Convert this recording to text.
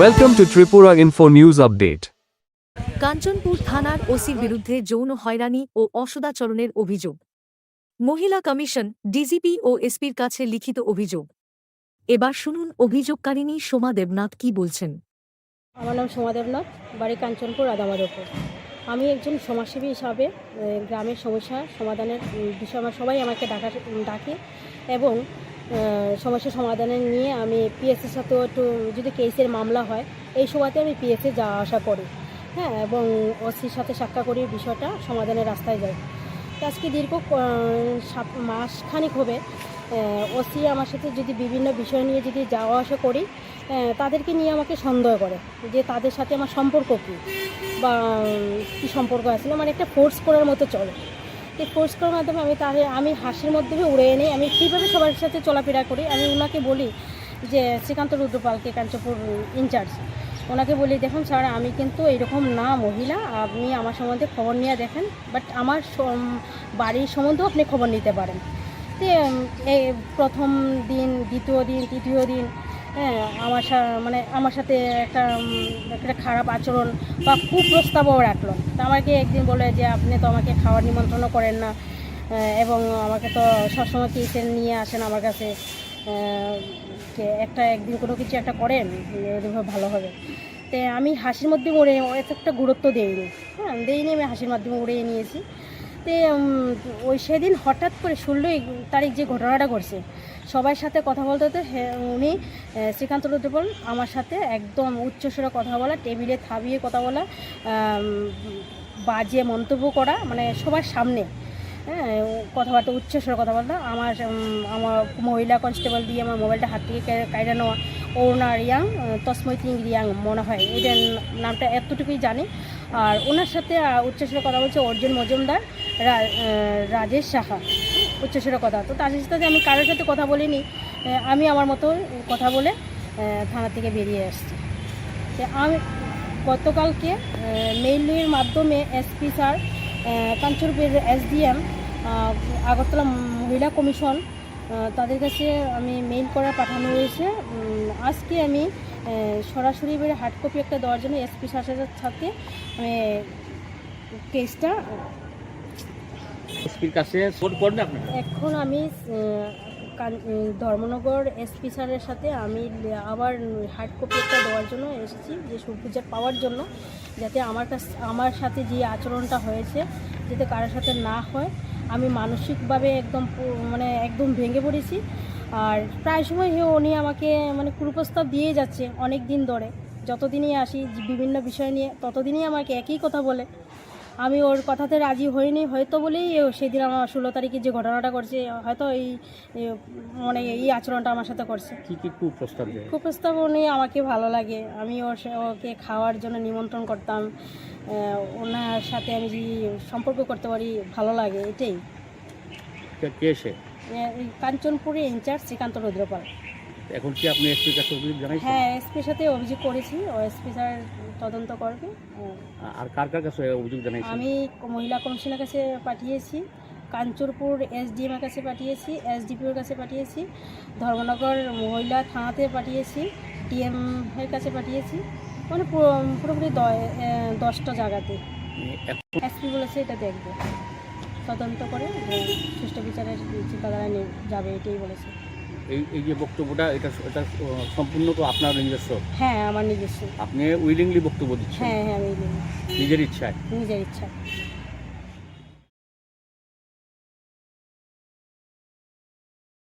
Welcome to Tripura Info News Update. Kanchanpur থানার ওসির বিরুদ্ধে যৌন হয়রানি ও অসদাচরণের অভিযোগ। মহিলা কমিশন, ডিজিপি ও এসপির কাছে লিখিত অভিযোগ। এবার শুনুন অভিযোগকারিণী সোমা দেবনাথ কি বলছেন। আমার নাম সোমা দেবনাথ, বাড়ি কাঞ্চনপুর আদামাদপুর। আমি একজন সমাজসেবী হিসাবে গ্রামের সমস্যা সমাধানের বিষয়ে সবাই আমাকে ডাকে এবং সমস্যা সমাধানের নিয়ে আমি পিএসের সাথেও একটু যদি কেসের মামলা হয় এই সময়তে আমি পিএসে যাওয়া আসা করি, হ্যাঁ, এবং ওসির সাথে সাক্ষাৎ করি, বিষয়টা সমাধানের রাস্তায় যাই। আজকে দীর্ঘ মাসখানিক হবে ওসি আমার সাথে যদি বিভিন্ন বিষয় নিয়ে যদি যাওয়া আসা করি, তাদেরকে নিয়ে আমাকে সন্দেহ করে যে তাদের সাথে আমার সম্পর্ক কী বা কী সম্পর্ক আছে, মানে একটা ফোর্স করার মতো চলে। এই ফোর্স করার মাধ্যমে আমি হাসির মাধ্যমে উড়ে এনে আমি কীভাবে সবার সাথে চলাফেরা করি। আমি ওনাকে বলি যে শ্রীকান্ত রুদ্রপালকে, কাঞ্চনপুর ইনচার্জ, ওনাকে বলি, দেখুন স্যার, আমি কিন্তু এরকম না মহিলা, আপনি আমার সম্বন্ধে খবর নিয়ে দেখেন, বাট আমার বাড়ির সম্বন্ধেও আপনি খবর নিতে পারেন। তো এই প্রথম দিন, দ্বিতীয় দিন, তৃতীয় দিন, হ্যাঁ, আমার সাথে একটা খারাপ আচরণ বা কুপ্রস্তাবও রাখলো। তো আমাকে একদিন বলে যে আপনি তো আমাকে খাওয়ার নিমন্ত্রণও করেন না এবং আমাকে তো সবসময় কেসে নিয়ে আসেন আমার কাছে, একদিন কোনো কিছু একটা করেন ভালো হবে। তো আমি হাসির মধ্যে উড়ে একটা গুরুত্ব দিইনি, আমি হাসির মাধ্যমে উড়িয়ে নিয়েছি। তো ওই সেদিন হঠাৎ করে 16 তারিখ যে ঘটনাটা ঘটছে, সবার সাথে কথা বলতে হতে উনি শ্রীকান্ত রুদ্রপাল আমার সাথে একদম উচ্চস্বরে কথা বলা, টেবিলে থাবিয়ে কথা বলা, বাজে মন্তব্য করা, মানে সবার সামনে, হ্যাঁ, কথাবার্তা উচ্চস্বরে কথা বলতো। আমার মহিলা কনস্টেবল দিয়ে আমার মোবাইলটা হাত থেকে কাইরা নেওয়া, অরুণা রিয়াং, তসমৈতি রিয়াং মনে হয়, এটার নামটা এতটুকুই জানি। আর ওনার সাথে উচ্চস্বরে কথা বলছে অর্জুন মজুমদার, রাজেশ সাহা, উচ্চস্বরে কথা। তো তাদের সাথে আমি কারোর সাথে কথা বলিনি, আমি আমার মতো কথা বলে থানা থেকে বেরিয়ে আসছি। তো আমি গতকালকে মেইলের মাধ্যমে এসপি স্যার, কাঞ্চনপুরের এসডিএম, আগরতলা মহিলা কমিশন, তাদের কাছে আমি মেইল করা পাঠানো হয়েছে। আজকে আমি সরাসরি বেড়ে হার্ড কপি একটা দেওয়ার জন্য এসপি স্যারের সাথে আমি কেসটা এসপির কাছে এখন আমি ধর্মনগর এসপি স্যারের সাথে আমি আবার হার্ড কপি একটা দেওয়ার জন্য এসেছি, যে সুবিচার পাওয়ার জন্য, যাতে আমার সাথে যে আচরণটা হয়েছে যাতে কারোর সাথে না হয়। আমি মানসিকভাবে একদম ভেঙে পড়েছি। আর প্রায় সময় উনি আমাকে কুপ্রস্তাব দিয়ে যাচ্ছে অনেক দিন ধরে, যতদিনই আসি বিভিন্ন বিষয় নিয়ে ততদিনই আমাকে একই কথা বলে। আমি ওর কথাতে রাজি হইনি, হয়তো বলেই সেদিন আমার 16 তারিখে যে ঘটনাটা করছে, হয়তো এই আচরণটা আমার সাথে করছে। কি কুপ্রস্তাব দেয়? কুপ্রস্তাব উনি আমাকে ভালো লাগে, আমি ওকে খাওয়ার জন্য নিমন্ত্রণ করতাম, ওনার সাথে আমি যে সম্পর্ক করতে পারি ভালো লাগে, এটাই। কে সে? কাঞ্চনপুরে ইনচার্জ শ্রীকান্ত রুদ্রপাল। এখন কি আপনি এসপির কাছে অভিযোগ জানাইছেন? হ্যাঁ, এসপির সাথে অভিযোগ করেছি, ও এসপি স্যার তদন্ত করবে। আর কার কাছে অভিযোগ জানাইছেন? আমি মহিলা কমিশনের কাছে পাঠিয়েছি, কাঞ্চনপুর এসডিএম এর কাছে পাঠিয়েছি, এসডিপিওর কাছে পাঠিয়েছি, ধর্মনগর মহিলা থানাতে পাঠিয়েছি, ডিএম এর কাছে পাঠিয়েছি, পুরোপুরি 10টা জায়গাতে। এসপি বলেছে এটা দেখবে, তদন্ত করে সুষ্ঠু বিচারের চিন্তাধারা নিয়ে যাবে, এটাই বলেছে। এই যে বক্তব্যটা, এটা সম্পূর্ণ তো আপনার নিজস্ব? হ্যাঁ, আমার নিজস্ব। আপনি উইলিংলি বক্তব্য দিচ্ছেন? হ্যাঁ, আমি নিজের ইচ্ছায়? নিজের ইচ্ছা।